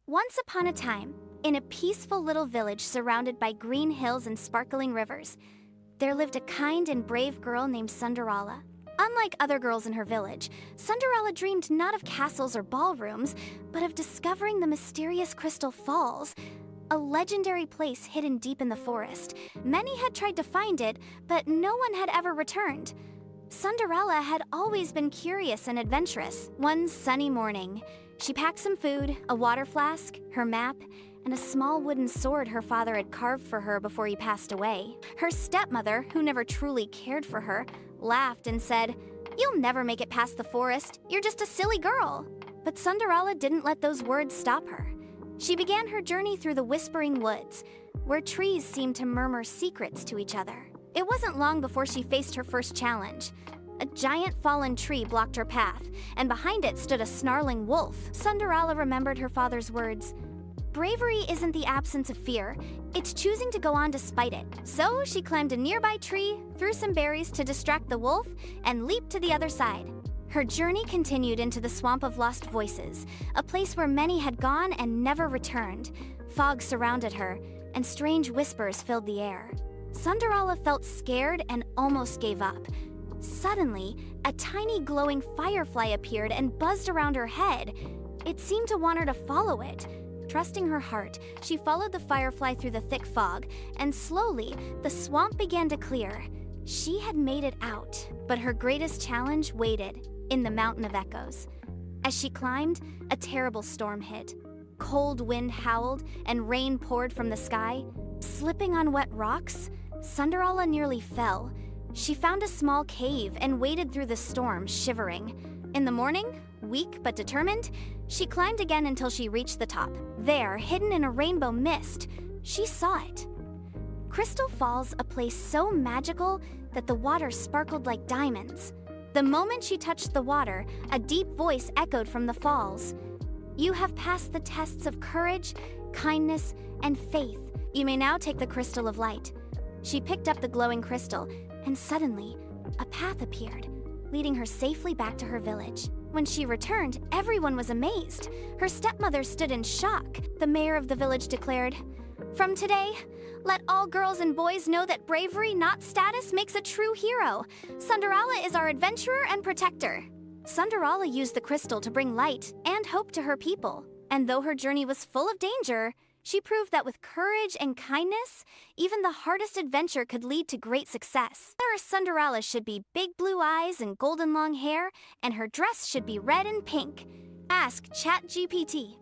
Once upon a time, in a peaceful little village surrounded by green hills and sparkling rivers, there lived a kind and brave girl named Sunderalla. Unlike other girls in her village, Sunderalla dreamed not of castles or ballrooms, but of discovering the mysterious Crystal Falls, a legendary place hidden deep in the forest. Many had tried to find it, but no one had ever returned. Sunderalla had always been curious and adventurous. One sunny morning, she packed some food, a water flask, her map, and a small wooden sword her father had carved for her before he passed away. Her stepmother, who never truly cared for her, laughed and said, "You'll never make it past the forest. You're just a silly girl." But Sunderalla didn't let those words stop her. She began her journey through the whispering woods, where trees seemed to murmur secrets to each other. It wasn't long before she faced her first challenge. A giant fallen tree blocked her path, and behind it stood a snarling wolf. Sunderalla remembered her father's words, "Bravery isn't the absence of fear, it's choosing to go on despite it." So she climbed a nearby tree, threw some berries to distract the wolf, and leaped to the other side. Her journey continued into the Swamp of Lost Voices, a place where many had gone and never returned. Fog surrounded her, and strange whispers filled the air. Sunderalla felt scared and almost gave up. Suddenly, a tiny glowing firefly appeared and buzzed around her head. It seemed to want her to follow it. Trusting her heart, she followed the firefly through the thick fog, and slowly, the swamp began to clear. She had made it out, but her greatest challenge waited in the Mountain of Echoes. As she climbed, a terrible storm hit. Cold wind howled, and rain poured from the sky. Slipping on wet rocks, Sunderalla nearly fell. She found a small cave and waded through the storm, shivering. In the morning, weak but determined, she climbed again until she reached the top. There, hidden in a rainbow mist, she saw it. Crystal Falls, a place so magical that the water sparkled like diamonds. The moment she touched the water, a deep voice echoed from the falls. "You have passed the tests of courage, kindness, and faith. You may now take the Crystal of Light." She picked up the glowing crystal, and suddenly, a path appeared, leading her safely back to her village. When she returned, everyone was amazed. Her stepmother stood in shock. The mayor of the village declared, "From today, let all girls and boys know that bravery, not status, makes a true hero. Sunderalla is our adventurer and protector." Sunderalla used the crystal to bring light and hope to her people. And though her journey was full of danger, she proved that with courage and kindness, even the hardest adventure could lead to great success. Sunderalla should be big blue eyes and golden long hair, and her dress should be red and pink. Ask ChatGPT.